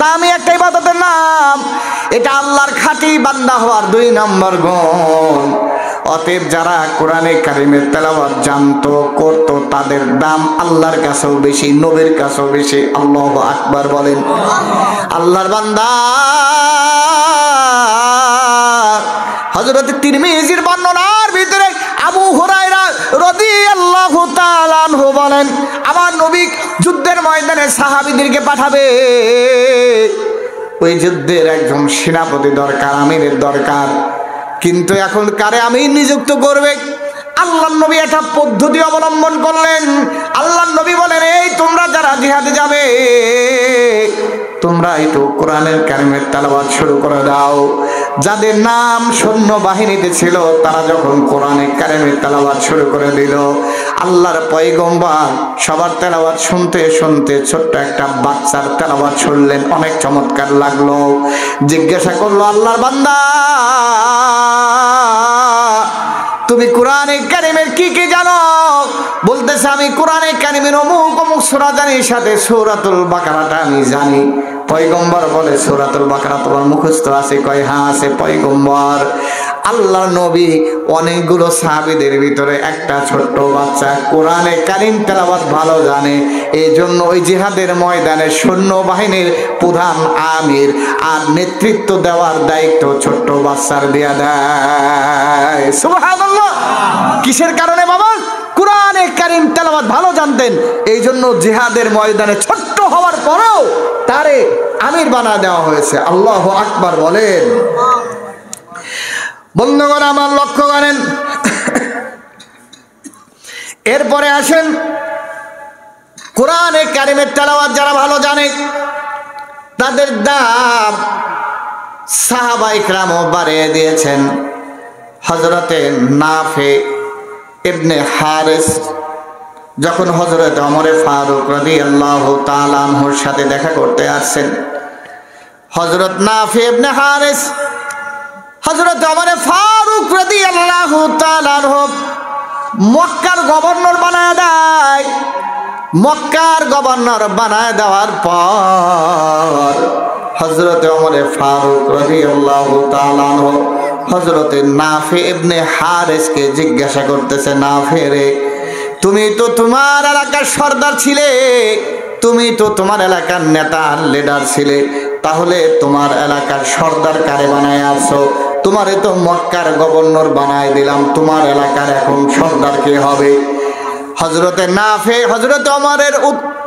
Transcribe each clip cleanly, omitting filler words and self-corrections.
দামি একটা ইবাদতের নাম, এটা আল্লাহর খাঁটি বান্দা হওয়ার 2 নম্বর গুণ। অতএব যারা কোরআনে কারিমের তেলাওয়াত জানতো করতো তাদের দাম আল্লাহর কাছেও বেশি, নবীর কাছেও বেশি। আল্লাহু আকবার বলেন। আল্লাহর বান্দা হযরত তিরমিজির বর্ণনার ভিতরে আবু হুরায়রা রাদিয়াল্লাহু তাআলা আনহু বলেন, আমার নবী যুদ্ধের ময়দানে সাহাবীদেরকে পাঠাবে, ওই যুদ্ধের একজন সেনাপতি দরকার, আমিরের দরকার, কিন্তু এখন কারে আমির নিযুক্ত করবে? আল্লাহর নবী একটা পদ্ধতি অবলম্বন করলেন। আল্লাহর নবী বলেন, এই তোমরা যারা জিহাদে যাবে তোমরা একটু কোরআনের কারিমের তেলাওয়াত শুরু করে দাও। যাদের নাম সৈন্য বাহিনীতে ছিল তারা যখন কোরআনের কারিমের তেলাওয়াত শুরু করে দিল, আল্লাহর পয়গম্বর সবার তেলাওয়াত শুনতে শুনতে ছোট্ট একটা বাচ্চার তেলাওয়াত শুনলেন, অনেক চমৎকার লাগলো। জিজ্ঞাসা করলো, আল্লাহর বান্দা তুমি কোরআনে কারিমের কি কি জানো? বলতেছে, আমি কোরআনে কারিমের অমুক অমুক সূরা জানি, সাথে সূরাতুল বাকারাটা আমি জানি। পয়গম্বর বলে, সূরাতুল বাকারা তোমার মুখস্থ আছে? কয় হ্যাঁ আছে পয়গম্বর। আল্লাহর নবী অনেকগুলো সাহাবীদের ভিতরে একটা ছোট্ট বাচ্চা কোরআনে কারিম তেলাওয়াত ভালো জানে, এই জন্য ওই জিহাদের ময়দানে সৈন্য বাহিনীর প্রধান আমির আর নেতৃত্ব দেওয়ার দায়িত্ব ছোট্ট বাচ্চার দেয়া দেয়। সুবহানাল্লাহ। কিসের কারণে বাবা? কোরআনে কারিম তেলাওয়াত ভালো জানতেন, এই জন্য জিহাদের ময়দানে ছোট্ট হওয়ার পরেও তারে আমির বানা দেওয়া হয়েছে। আল্লাহু আকবার বলেন। বন্ধুগণ আমার লক্ষ্য করেন, এরপরে আসেন কোরআনে কারিমের তেলাওয়াত যারা ভালো জানে তাদের দাম সাহাবায়ে কেরামও বাড়িয়ে দিয়েছেন। হযরতে নাফে ইবনে হারিস যখন হযরত ওমর ফারুক রাদিয়াল্লাহু তাআলা আনহুর সাথে দেখা করতে আসছেন, হযরত নাফে ইবনে হারিস হযরত ওমর ফারুক রাদিয়াল্লাহু তাআলা আনহু মক্কার গভর্নর বানায় দেয়। মক্কার গভর্নর বানায় দেওয়ার পর হযরত ওমর ফারুক রাদিয়াল্লাহু তাআলা আনহু হযরতে নাফে ইবনে হারিসকে জিজ্ঞাসা করতেছে, নাফে রে, তুমি তো তোমার এলাকার সর্দার ছিলে, তুমি তো তোমার এলাকার নেতা লিডার ছিলে, তাহলে তোমার এলাকার সর্দার কারে বানায় আসো? তোমারে তো মক্কার গভর্নর বানায় দিলাম, তোমার এলাকার এখন সর্দার কে হবে? হযরতে নাফে হযরত ওমরের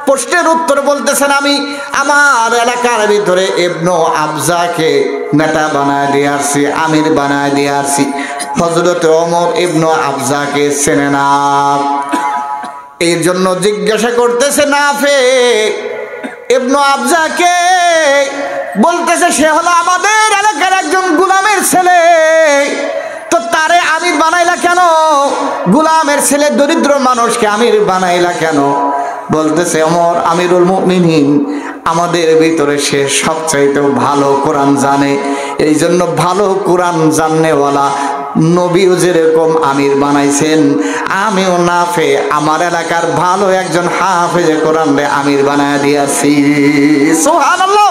প্রশ্নের উত্তর বলতেছেন, আমি আমার এলাকার ভিতরে ইবনু আবজাকে নেতা বানায় দিয়ে আসছি, আমির বানায় দিয়ে আসছি। হযরত ওমর ইবনু আবজাকে চেনে না, এই জন্য জিজ্ঞাসা করতেছে নাফে ইবনু আবজাকে, বলতেছে সে হলো আমাদের এলাকার একজন গোলামের ছেলে, তো তারে আমির বানাইলা কেন? গোলামের ছেলে দরিদ্র মানুষকে আমির বানাইলা কেন? বলতেছে, ওমর আমিরুল মুমিনিন, আমাদের ভিতরে সে সবচাইতে ভালো কোরআন জানে, এই জন্য ভালো কোরআন জাননেওয়ালা নবীও যেরকম আমির বানাইছেন, আমিও নাফে আমার এলাকার ভালো একজন হাফেজে কোরআন রে আমির বানায় দিয়েছি। সুবহানাল্লাহ।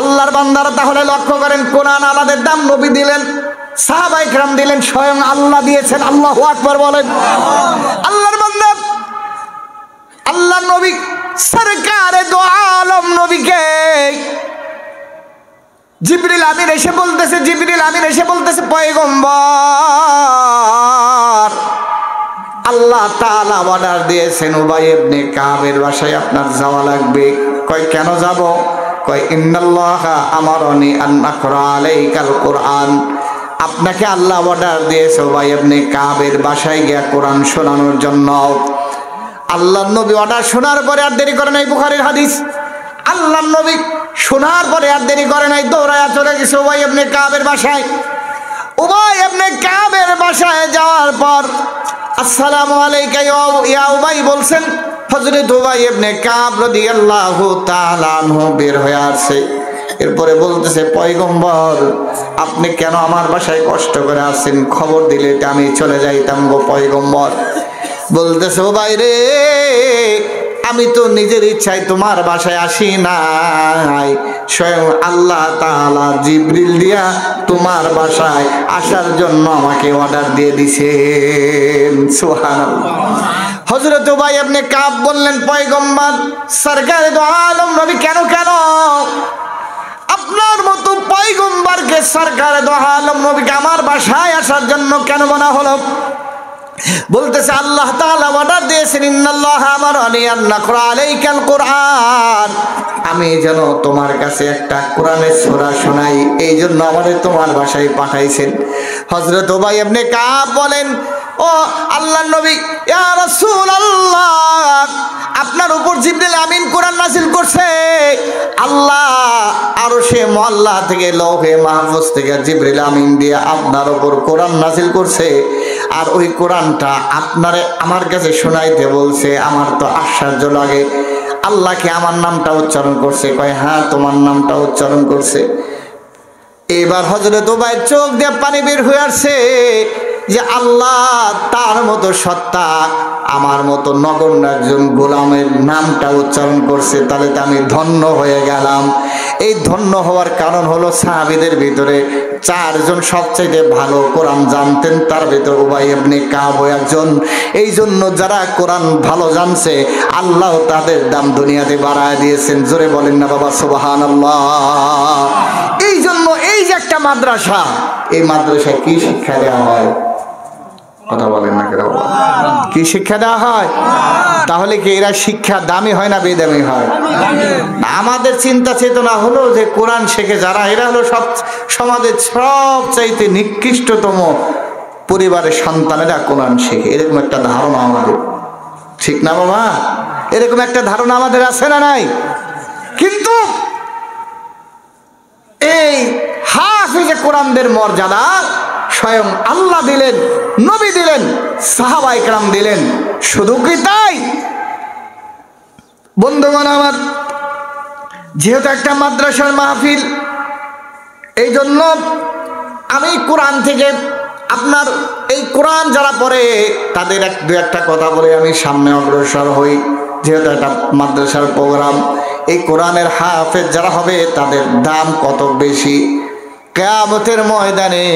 আল্লাহর বান্দারা তাহলে লক্ষ্য করেন, কোরআন আমাদের দাম নবী দিলেন, সাহাবায়ে কেরাম দিলেন, স্বয়ং আল্লাহ দিয়েছেন। আল্লাহু আকবার বলেন। আল্লাহর বান্দা আল্লাহর নবী সরকারে দো আলম নবীকে জিবরিল আমিন এসে বলতেছে, পয়গম্বর আল্লাহ তাআলা অর্ডার দিয়েছেন উবাই ইবনে কাবের বাসায় আপনার যাওয়া লাগবে। কয় কেন যাব? কয় ইন্নাল্লাহা আমারানি আন আকরা আলাইকাল কোরআন, আপনাকে আল্লাহ অর্ডার দিয়েছে উবাই ইবনে কাবের বাসায় গিয়া কোরআন শোনানোর জন্য। আল্লাহর নবী অর্ডার শোনার পরে আর দেরি করে নাই, বুখারীর হাদিস। আল্লাহর নবী শোনার পরে আর দেরি করে নাই, দৌড়ায়া চলে গেছে উবাই ইবনে কাবের বাসায়। উবাই ইবনে কাবের বাসায় যাওয়ার পর আসসালামু আলাইকা ইয়া উবাই বলছেন, হযরত উবাই ইবনে কাব রাদিয়াল্লাহু তাআলা আনহু বের হয়ে আসছে। এরপরে বলতেছে, পয়গম্বর আপনি কেন আমার বাসায় কষ্ট করে আসছেন? খবর দিলে আমি চলে যাইতাম গো পয়গম্বর। বলতেছে, উবাই রে, আমি তো নিজের ইচ্ছায় তোমার বাসায় আসি নাই, স্বয়ং আল্লাহ তাআলা জিবরিল দিয়া তোমার বাসায় আসার জন্য আমাকে অর্ডার দিয়ে দিছেন। সুবহানাল্লাহ। হযরত উবাই ইবনে কাব বললেন, পয়গম্বর সরকারে দো আলম নবী, কেন আপনার মতো পয়গম্বরকে সরকারে দো আলম নবীকে আমার বাসায় আসার জন্য কেন বলা হলো? বলতেছে আল্লাহ তাআলা অর্ডার দিয়েছেন, ইন্নাল্লাহা আমারানি আন নাকরা আলাইকাল কুরআন, আমি যেন তোমার কাছে একটা কোরআনের সূরা শোনাই, এই জন্য আমারে তোমার বাসায় পাঠাইছেন। হযরত উবাই ইবনে কাব বলেন, ও আল্লাহর নবী, ইয়া রাসূলুল্লাহ, আপনার উপর জিবরিল আমিন কোরআন নাযিল করছে। আল্লাহ আরশে মুআল্লা থেকে লৌহে মাহফুজ থেকে জিবরিল আমিন দিয়ে আপনার উপর কোরআন নাযিল করছে, আর ওই কোরআনটা আপনারে আমার কাছে শোনাইতে বলছে। আমার তো আশ্চর্য লাগে, আল্লাহকে আমার নামটা উচ্চারণ করছে? কয় হ্যাঁ, তোমার নামটা উচ্চারণ করছে। এবার হযরত উবাইর চোখ দিয়ে পানি বের হয়ে আসছে যে আল্লাহ তার মতো সত্তা আমার মতো নগণ্য একজন গোলামের নামটা উচ্চারণ করছে, তাহলে তো আমি ধন্য হয়ে গেলাম। এই ধন্য হওয়ার কারণ হলো সাহাবীদের ভিতরে চারজন সবচেয়ে ভালো কোরআন জানতেন, তার ভিতর উবাই ইবনে কাব একজন। এই জন্য যারা কোরআন ভালো জানছে আল্লাহ তাদের দাম দুনিয়াতে বাড়ায় দিয়েছেন। জোরে বলেন না বাবা সুবহানাল্লাহ। এই জন্য এই যে একটা মাদ্রাসা, এই মাদ্রাসায় কি শিক্ষা দেওয়া হয়? কথা বলেন না কেন? কি শিক্ষা দেওয়া হয়? তাহলে কি এরা শিক্ষা দামি হয় না বেদামি হয়? আমাদের চিন্তা চেতনা হলো যে কোরআন শেখে যারা, এরা হলো সব সমাজের সবচাইতে নিকৃষ্টতম পরিবারের সন্তানেরা কোরআন শেখে, এরকম একটা ধারণা আমাদের, ঠিক না বাবা? এরকম একটা ধারণা আমাদের আছে না নাই? কিন্তু এই হাফেজে কোরআনদের মর্যাদা স্বয়ং আল্লাহ দিলেন, নবী দিলেন, সাহাবায়ে কেরাম দিলেন। শুধু কি তাই বন্ধুগণ আমার, যেহেতু একটা মাদ্রাসার মাহফিল, এই জন্য আমি কোরআন থেকে আপনার এই কোরআন যারা পড়ে তাদের দু একটা কথা বলে আমি সামনে অগ্রসর হই। যেহেতু একটা মাদ্রাসার প্রোগ্রাম, এই কোরআনের হাফেজ যারা হবে তাদের দাম কত বেশি। কিয়ামতের ময়দানে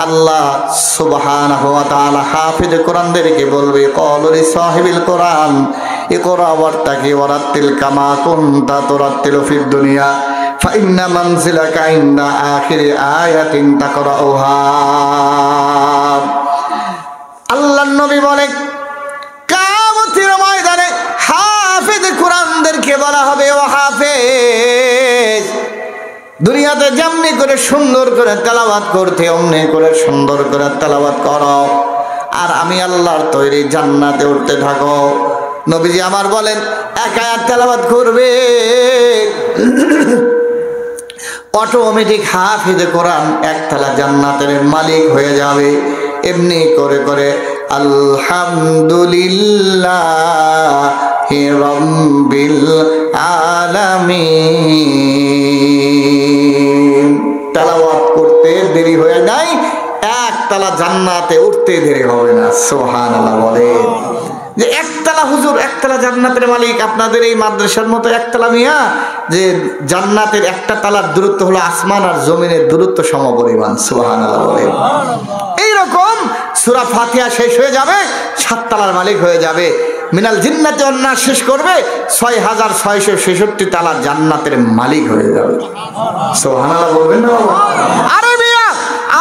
আল্লাহ সুবহানাহু ওয়া তাআলা হাফেজ কোরআনদেরকে বলবে, ক্বালু লি সাহিবিল কোরআন ইকরা ওয়ারতাকি ওয়ারাত্তিল কামা কুনতা তুরাত্তিলু ফিদ দুনিয়া ফাইন্না মানজিলাকা ইনদা আখিরি আয়াতিন তাকরাউহা। আল্লাহর নবী বলে কিয়ামতের ময়দানে হাফেজ কোরআনদেরকে বলা হবে, ও হাফেজ, দুনিয়াতে যেমনি করে সুন্দর করে তেলাওয়াত করতে অমনি করে সুন্দর করে তেলাওয়াত করো, আর আমি আল্লাহর তৈরি জান্নাতে উঠতে থাকো। নবীজি আমার বলেন, এক আয়াত তেলাওয়াত করবে, অটোমেটিক হাফেজে কোরআন একতলা জান্নাতের মালিক হয়ে যাবে। এমনি করে করে আলহামদুলিল্লাহি রাব্বিল আলামিন তেলাওয়াত করতে দেরি হয়ে যায়, একতলা জান্নাতে উঠতে দেরি হবে না। সুবহানাল্লাহ। বলেন যে একতলা হুজুর, একতলা জান্নাতের মালিক, আপনাদের এই মাদ্রাসার মতো একতলা মিয়া, যে জান্নাতের একটা তালার দূরত্ব হলো আসমান আর জমিনের দূরত্ব সমপরিমাণ। সুবহানাল্লাহ। বলেন এইরকম সূরা ফাতিহা শেষ হয়ে যাবে, 7 তালার মালিক হয়ে যাবে। মিনাল জিন্নাতি ওয়ান নাস শেষ করবে, 6666 তালার জান্নাতের মালিক হয়ে যাবে। সুবহানাল্লাহ বলবেন না বাবা? আরে মিয়া,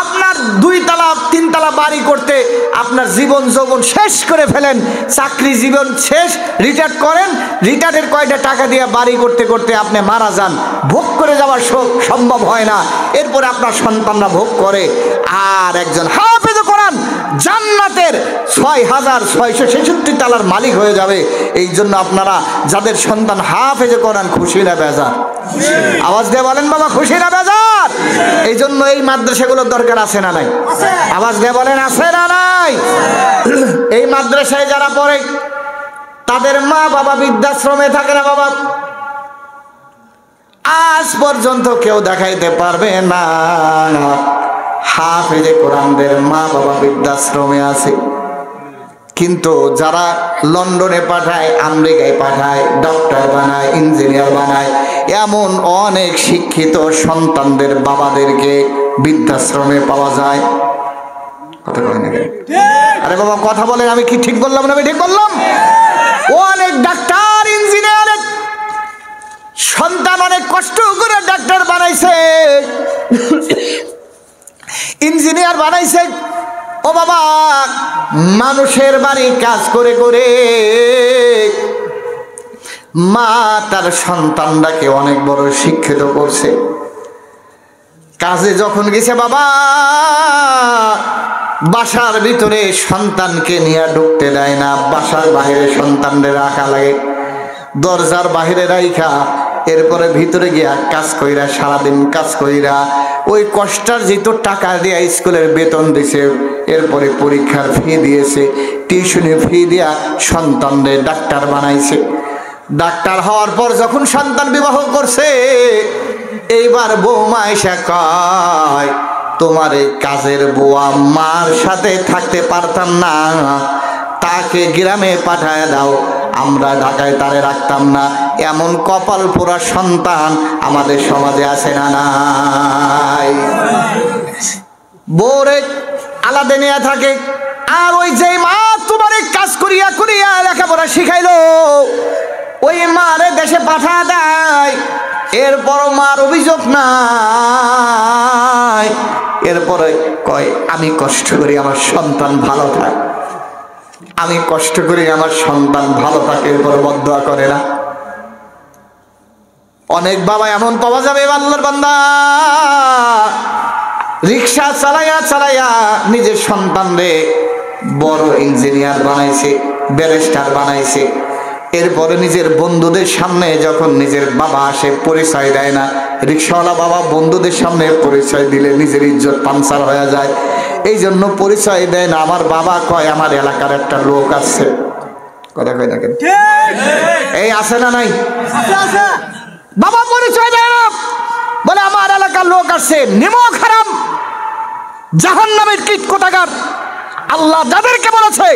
আপনার 2 তালা 3 তালা বাড়ি করতে আপনার জীবন যৌবন শেষ করে ফেলেন, চাকরি জীবন শেষ, রিটায়ার করেন, রিটায়ারের কয়টা টাকা দিয়ে বাড়ি করতে করতে আপনি মারা যান, ভোগ করে যাওয়া সম্ভব হয় না, এরপরে আপনার সন্তানরা ভোগ করে, আর একজন হাফেজ কোরআন জান্নাতের 6666 তালার মালিক হয়ে যাবে। এই জন্য আপনারা যাদের সন্তান হাফেজে কোরআন, খুশি না বেজার? আওয়াজ দিয়ে বলেন বাবা, খুশি না বেজার? এই জন্য এই মাদ্রাসাগুলোর দরকার আছে না নাই? আওয়াজ দিয়ে বলেন, আছে না নাই? এই মাদ্রাসায় যারা পড়ে তাদের মা বাবা বৃদ্ধাশ্রমে থাকে না বাবা, আজ পর্যন্ত কেউ দেখাইতে পারবে না হাফেজে কোরআনদের মা বাবা বৃদ্ধাশ্রমে আছে। কিন্তু যারা লন্ডনে পাঠায়, আমেরিকায় পাঠায়, ডক্টর বানায়, ইঞ্জিনিয়ার বানায়, এমন অনেক শিক্ষিত সন্তানদের বাবাদেরকে বৃদ্ধাশ্রমে পাওয়া যায়। কথা বলেন না কেন? আরে বাবা কথা বলেন, আমি কি ঠিক বললাম না? আমি ঠিক বললাম? অনেক ডাক্তার ইঞ্জিনিয়ারের সন্তান অনেক কষ্ট করে ডাক্তার বানাইছে, ইঞ্জিনিয়ার বানাইছে। ও বাবা, মানুষের বাড়ি কাজ করে করে মা তার সন্তানটাকে অনেক বড় শিক্ষিত করছে। কাজে যখন গেছে বাবা, বাসার ভিতরে সন্তানকে নিয়ে ঢুকতে দেয় না, বাসার বাইরে সন্তানদের রাখা লাগে, দরজার বাহিরে রাইখা এরপরে ভিতরে গিয়া কাজ কইরা, সারাদিন কাজ কইরা ওই কষ্টার যেহেতু টাকা দিয়া স্কুলের বেতন দিছে, এরপরে পরীক্ষার ফি দিয়েছে, টিউশনি ফি দিয়া সন্তানদের ডাক্তার বানাইছে। ডাক্তার হওয়ার পর যখন সন্তান বিবাহ করছে, এইবার বৌমা এসে কয়, তোমার এই কাজের বুয়া মার সাথে থাকতে পারতাম না, তাকে গ্রামে পাঠায় দাও, আমরা ঢাকায় তারে রাখতাম না। এমন কপাল পোড়া সন্তান আমাদের সমাজে আছে না নাই? বউরে আলাদা নিয়ে থাকে, আর ওই যে মা তোমার কাজ করিয়া করিয়া লেখাপড়া শিখাইলো, ওই মারে দেশে পাঠা দেয়, এরপর মার অভিযোগ নাই। এরপরে কয়, আমি কষ্ট করি আমার সন্তান ভালো থাকে, আমি কষ্ট করি আমার সন্তান ভালো থাকে, এরপরে বদদোয়া করে না। অনেক বাবা এমন পাওয়া যাবে, আল্লাহর বান্দা রিক্সা চালাইয়া চালাইয়া নিজের সন্তানরে বড় ইঞ্জিনিয়ার বানাইছে, ব্যারিস্টার বানাইছে। এরপরে নিজের বন্ধুদের সামনে যখন নিজের বাবা আসে, পরিচয় দেয় না। রিক্সাওয়ালা বাবা বন্ধুদের সামনে পরিচয় দিলে নিজের ইজ্জত পাঞ্চার হয়ে যায়, এই জন্য পরিচয় দেয় না। আমার বাবা কয়, আমার এলাকার একটা লোক আছে, কথা কয় না কেন? এই আছে না নাই? বাবা পরিচয় দেয় না, বলে আমার এলাকার লোক আছে, নিমক হারাম, জাহান্নামের কীট কোটাগার। আল্লাহ যাদেরকে বলেছে,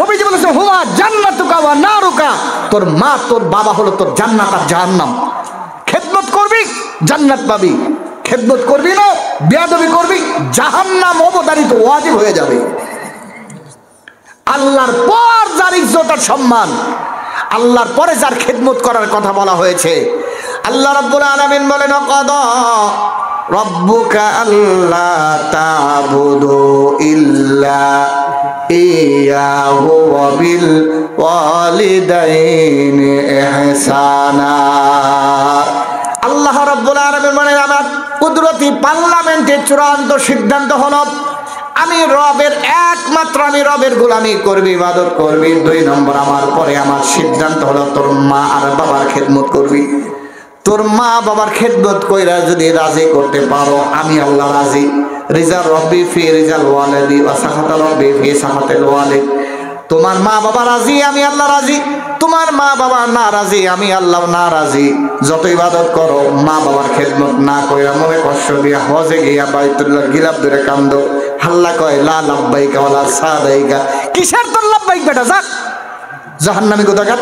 নবীজি বলেছে, হুয়া জান্নাতুকা ওয়া নারুকা, তোর মা তোর বাবা হলো তোর জান্নাত আর জাহান্নাম। খেদমত করবি জান্নাত পাবি, খেদমত করবি না, বেয়াদবি করবি, জাহান্নাম অবধারিত ওয়াজিব হয়ে যাবে। আল্লাহর পর যার ইজ্জত আর সম্মান, আল্লাহর পরে যার খেদমত করার কথা বলা হয়েছে, আল্লাহ রাব্বুল আলামিন বলেন, ক্বাদা রাব্বুকা আল্লা তা'বুদু ইল্লা ইয়াহু ওয়া বিল ওয়ালিদাইনি ইহসানা। আল্লাহ রাব্বুল আলামিন বলেন, আমার কুদরতি পার্লামেন্টের চূড়ান্ত সিদ্ধান্ত হলো, আমি রবের একমাত্র, আমি রবের গোলামি করবি, ইবাদত করবি। 2 নম্বর, আমার পরে আমার সিদ্ধান্ত হলো তোর মা আর বাবার খেদমত করবি। তোর মা বাবার খেদমত কইরা যদি রাজি করতে পারো, আমি আল্লাহ রাজি। রিজা রব্বি ফি রিজাল ওয়ালিদি ওয়া সাখাতা রব্বি ফি সাখাতিল ওয়ালিদ। তোমার মা বাবা রাজি, আমি আল্লাহ রাজি। তোমার মা বাবা না রাজি, আমি আল্লাহ না রাজি। যত ইবাদত করো, মা বাবার খেদমত না কইরা মনে কষ্ট দিয়া হজে গিয়া বাইতুল্লাহ গিলাফ ধরে কান্দো, হাল্লা কয় লা লাব্বাইকা ওয়ালা সাদাইকা। কিসের তোর লাব্বাইক বেটা, যা জাহান্নামী কোথাকার।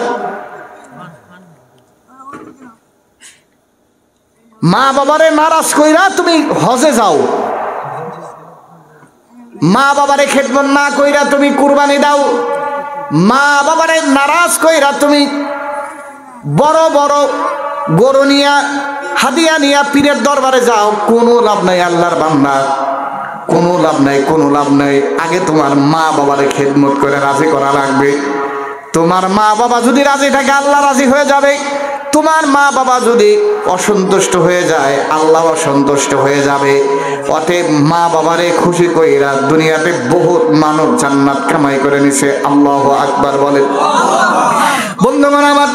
মা বাবারে নারাজ কইরা তুমি হজে যাও, মা বাবারে খেদমত না কইরা তুমি কুরবানি দাও, মা বাবারে নারাজ কইরা তুমি বড় বড় গরু নিয়া হাদিয়া নিয়া পীরের দরবারে যাও, কোনো লাভ নাই আল্লাহর বান্দা, কোনো লাভ নাই, কোনো লাভ নাই। আগে তোমার মা বাবারে খেদমত করে রাজি করা লাগবে। তোমার মা বাবা যদি রাজি থাকে, আল্লাহ রাজি হয়ে যাবে। তোমার মা বাবা যদি অসন্তুষ্ট হয়ে যায়, আল্লাহ অসন্তুষ্ট হয়ে যাবে। অতএব মা বাবারে খুশি কইরা দুনিয়াতে বহুত মানুষ জান্নাত কামাই করে নিছে। আল্লাহু আকবার বলেন। বন্ধুগণ আমার,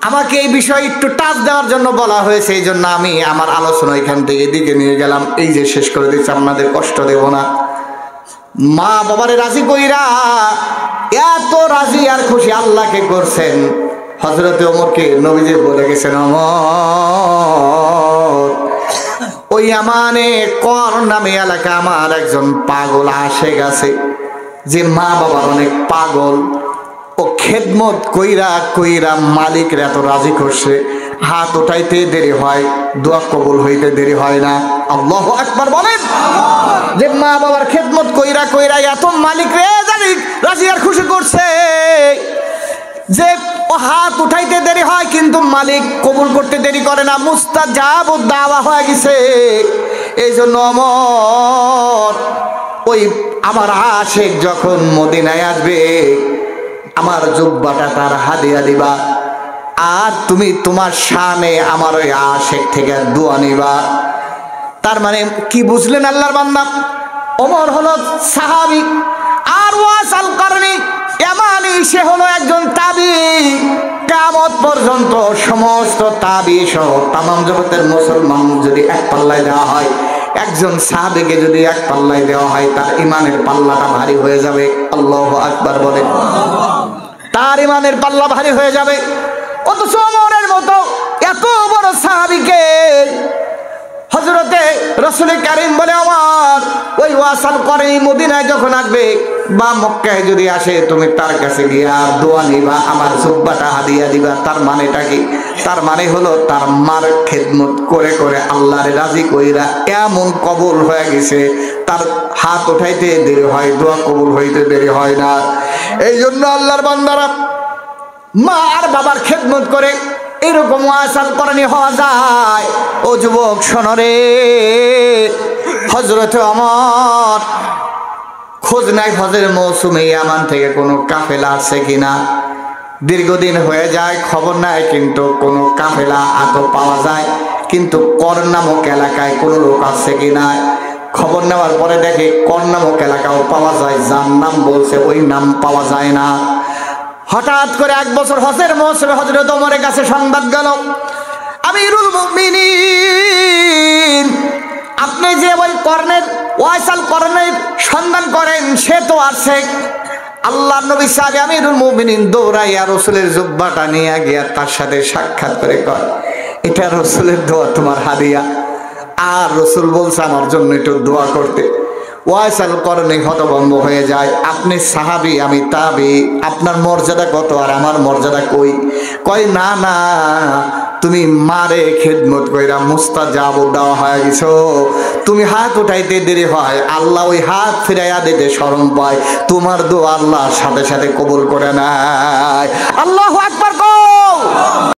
আমাকে এই বিষয় একটু টাচ দেওয়ার জন্য বলা হয়েছে, এই জন্য আমি আমার আলোচনা এখান থেকে এদিকে নিয়ে গেলাম। এই যে শেষ করে দিচ্ছি, আপনাদের কষ্ট দেব না। মা বাবারে রাজি কইরা এত রাজি আর খুশি আল্লাহকে করছেন। হযরতে ওমরকে নবীজি বলে গেছেন, ওমর, ওই আমানে কর নামে এলাকা আমার একজন পাগল আশেক আছে, যে মা বাবার অনেক পাগল, ও খেদমত কইরা কইরা মালিকরা এত রাজি করছে, হাত উঠাইতে দেরি হয়, দোয়া কবুল হইতে দেরি হয় না। আল্লাহু আকবার বলেন। যে মা বাবার খেদমত কইরা কইরা এত মালিক রে জানি রাজি আর খুশি করছে যে ও হাত উঠাইতে দেরি হয় কিন্তু মালিক কবুল করতে দেরি করে না, মুস্তাজাবুদ দাওয়া হয়ে গেছে। এই জন্য আমার ওই আমার আশিক যখন মদিনায় আসবে আমার জুব্বাটা তার হাদিয়া দিবা, আর তুমি তোমার শানে আমার ওই আশিক থেকে দোয়া নিবা। তার মানে কি বুঝলেন আল্লাহর বান্দা? ওমর হলো সাহাবী আর ওয়াসাল করনি ইয়ামানি, সে হলো একজন তাবি। কিয়ামত পর্যন্ত সমস্ত তাবি সহ তামাম জগতের মুসলমান যদি এক পাল্লায় দেওয়া হয়, একজন সাহাবীকে যদি এক পাল্লায় দেওয়া হয়, তার ইমানের পাল্লাটা ভারী হয়ে যাবে। আল্লাহু আকবার বলেন। তার ইমানের পাল্লা ভারী হয়ে যাবে। অথচ ওমরের মতো এত বড় সাহাবীকে হযরতে রাসূল কারীম বলে আমার ওই ওয়াসাল করে মদিনায় যখন আসবে বা মক্কায় যদি আসে, তুমি তার কাছে গিয়া দোয়া নিবা, আমার জুব্বাটা হাদিয়া দিবা। তার মানেটা কি? তার মানে হলো তার মার খেদমত করে করে আল্লাহরে রাজি কইরা এমন কবুল হয়ে গেছে, তার হাত উঠাইতে দেরি হয়, দোয়া কবুল হইতে দেরি হয় না। এই জন্য আল্লাহর বান্দারা মা আর বাবার খেদমত করে এরকম ওয়াসাল করণী হওয়া যায়। ও যুবক শোনো রে, হযরতে ওমর খোঁজ নাই হজের মৌসুমে ইয়ামান থেকে কোনো কাফেলা আছে কিনা। দীর্ঘদিন হয়ে যায়, খবর নাই, কিন্তু কোনো কাফেলা আদৌ পাওয়া যায়, কিন্তু কর নামক এলাকায় কোনো লোক আছে কিনা। খবর নেওয়ার পরে দেখে কর নামক এলাকাও পাওয়া যায়, যার নাম বলছে ওই নাম পাওয়া যায় না। হঠাৎ করে এক বছর হজের মৌসুমে হযরত ওমরের কাছে সংবাদ গেল, আমিরুল মুমিনিন, আপনি যে ওই কর্ণের ওয়াসাল কর্ণের সন্ধান করেন সে তো আছে। আল্লাহর নবী সাহেব আমিরুল মুমিনিন দৌড়াইয়া রাসূলের জুব্বাটা নিয়ে গিয়া তার সাথে সাক্ষাৎ করে কয়, এটা রাসূলের দোয়া, তোমার হাদিয়া। আর রাসূল বলছে আমার জন্য একটু দোয়া করতে। ওয়াসাল করণে হতভম্ব হয়ে যায়, আপনি সাহাবী আমি তাবি, আপনার মর্যাদা কত আর আমার মর্যাদা কই? কয় না না, তুমি মারে খেদমত কইরা মুস্তাজাবুদ দেওয়া হয়ে গেছো, তুমি হাত উঠাইতে দেরি হয়, আল্লাহ ওই হাত ফিরাইয়া দিতে শরম পায়, তোমার দোয়া আল্লাহ সাথে সাথে কবুল করে নেয়। আল্লাহু আকবার।